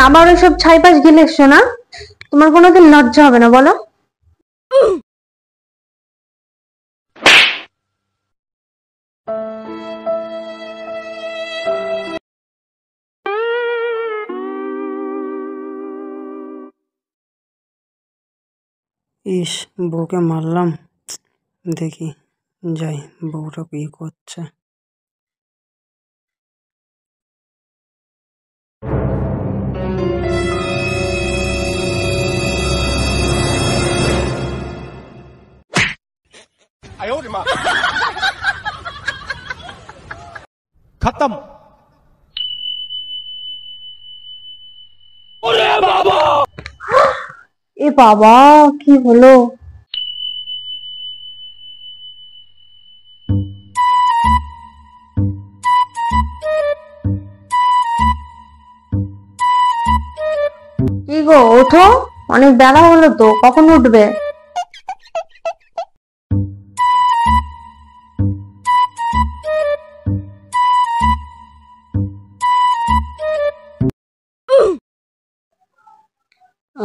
আবার ওইসব ছাইপাশ গিলে এসছো না? তোমার কোনোদিন লজ্জা হবে না বলো? ইস, বউকে মারলাম। দেখি যাই, বউটা কি করছে। खत्म। এ বাবা, কি হলো? কি গো, ওঠো, অনেক বেলা হলো তো, কখন উঠবে?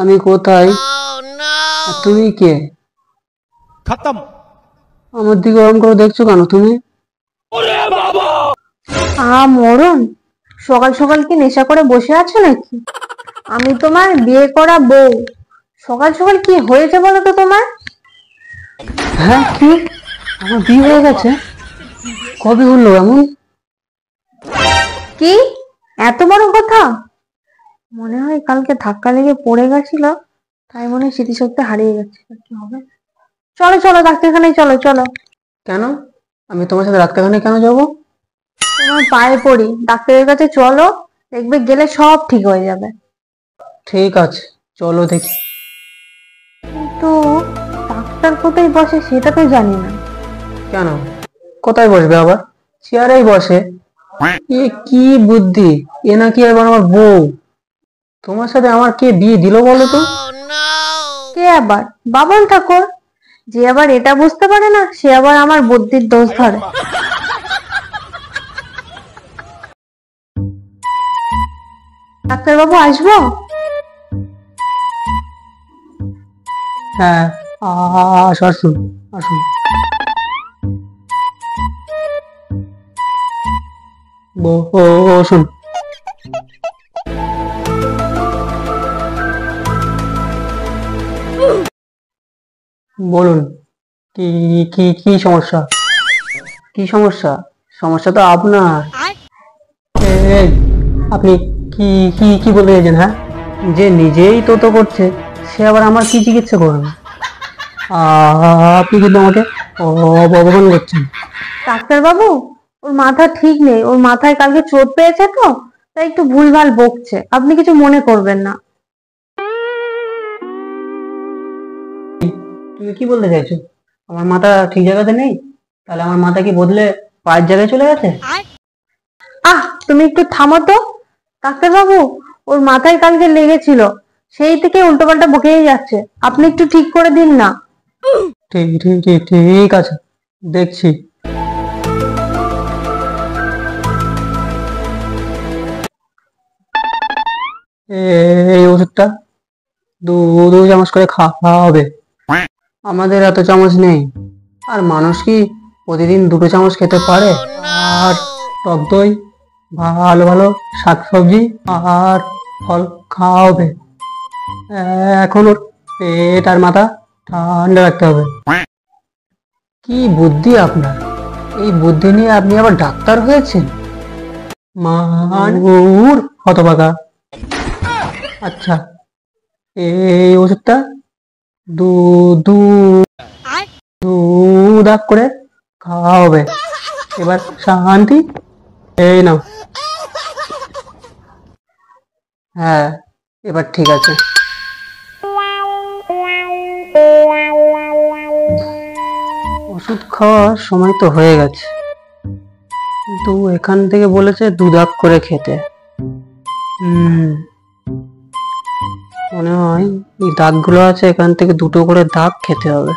আমি কোথায়? আর তুমি কে? खत्म। আমার দিকে ওরম করে দেখছো কেন তুমি? মরণ, সকাল সকাল কি নেশা করে বসে আছো নাকি? আমি তোমার বিয়ে করা বউ। সকাল সকাল কি হয়েছে বলো তো তোমার? হ্যাঁ, কি? আমার বিয়ে হয়ে গেছে? কবে হলো এমন? কি, এত বড় কথা? মনে হয় কালকে ধাক্কা লেগে পড়ে গেছিল, তাই মনে হয় স্মৃতিশক্তি হারিয়ে গেছে। কি হবে? চলো চলো, ডাক্তারখানায় চলো চলো। কেন? আমি তোমার সাথে ডাক্তারখানায় কেন যাবো? তোমার পায়ে পড়ি, ডাক্তারের কাছে চলো, দেখবে গেলে সব ঠিক হয়ে যাবে। ঠিক আছে, চলো দেখি। কিন্তু ডাক্তার কোথায় বসে সেটা তো জানি না। কেন, কোথায় বসবে আবার? চেয়ারেই বসে। এ কি বুদ্ধি! এ নাকি আবার আমার বউ। তোমার সাথে আমার কে বিয়ে দিল বলো তো? কে আবার? বামন ঠাকুর। যে আবার এটা বুঝতে পারে না, সে আবার আমার বুদ্ধির দোষ ধরে। ডাক্তারবাবু, আসবো? হ্যাঁ, আসুন আসুন। বসুন। বলুন, কি কি কি সমস্যা? কি সমস্যা? সমস্যা তো আপনার। এই, আপনি কি কি কি বলতে চাইছেন? হ্যাঁ, যে নিজেই তো করছে, সে আবার আমার কি চিকিৎসা করবে? আপনি কিন্তু আমাকে অপমান করছেন। ডাক্তারবাবু, ওর মাথা ঠিক নেই, ওর মাথায় কালকে চোট পেয়েছে তো, তাই একটু ভুলভাল বকছে, আপনি কিছু মনে করবেন না। তুমি কি বলতে চাইছো? আমার মাথা ঠিক জায়গাতে নেই? তাহলে আমার মাথা কি বদলে পায়ের জায়গায় চলে গেছে? তুমি একটু থামো তো। ডাক্তারবাবু, ওর মাথায় কালকে লেগেছিল, সেই থেকে উল্টোপাল্টা বকেই যাচ্ছে, আপনি একটু ঠিক করে দিন না। ঠিক ঠিক ঠিক ঠিক আছে, দেখছি। এই ওষুধটা দু দু চামচ করে খাওয়া হবে। আমাদের এত চামচ নেই। আর মানুষ কি প্রতিদিন দুটো চামচ খেতে পারে? আর টক দই, ভালো ভালো শাকসবজি আর ফল খাওয়া হবে। এখন ওর পেট আর মাথা ঠান্ডা রাখতে হবে। কি বুদ্ধি আপনার! এই বুদ্ধি নিয়ে আপনি আবার ডাক্তার হয়েছেন? মার হতভাগা। আচ্ছা, এই ওষুধটা দু দু দু দাগ করে খাওয়া হবে। এবার শান্তি। এই নাও। হ্যাঁ, এবার ঠিক আছে। ওষুধ খাওয়ার সময় তো হয়ে গেছে, কিন্তু এখান থেকে বলেছে 2 দাগ করে খেতে। মনে হয় এই দাগগুলো আছে, এখান থেকে 2টো করে দাগ খেতে হবে।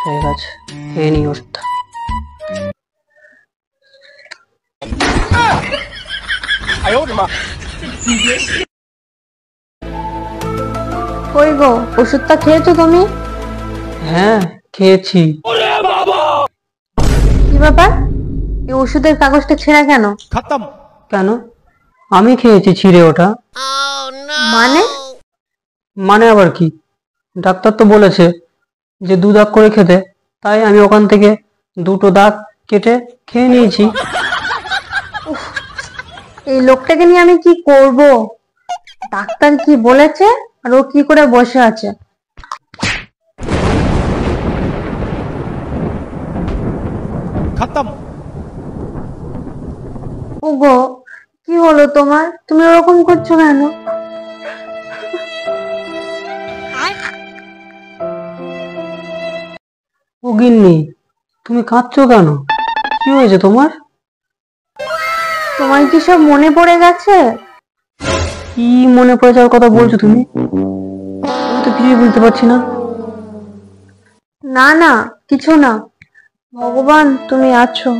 ঠিক আছে, খেয়ে নি ওষুধটা। কই গো, ওষুধটা খেয়েছো তুমি? হ্যাঁ, খেয়েছি। কি ব্যাপার, এই ওষুধের কাগজটা ছেঁড়া কেন? खत्म। কেন? আমি খেয়েছি ছিঁড়ে ওটা। মানে? মানে আবার কি? ডাক্তার তো বলেছে যে 2 দাগ করে খেতে, তাই আমি ওখান থেকে 2টো দাগ কেটে খেয়ে নিয়েছি। এই লোকটাকে নিয়ে আমি কি করব? ডাক্তার কি বলেছে আর ও কি করে বসে আছে? खत्म। ওগো, কি হলো তোমার? তুমি ওরকম করছো কেন? ও গিন্নি, তুমি কাঁদছো কেন? কি হয়েছে তোমার? তোমার কি সব মনে পড়ে গেছে? কি মনে পড়ে যাওয়ার কথা বলছো তুমি? আমি তো কিছুই বুঝতে পারছি না। না না, কিছু না। ভগবান, তুমি আছো।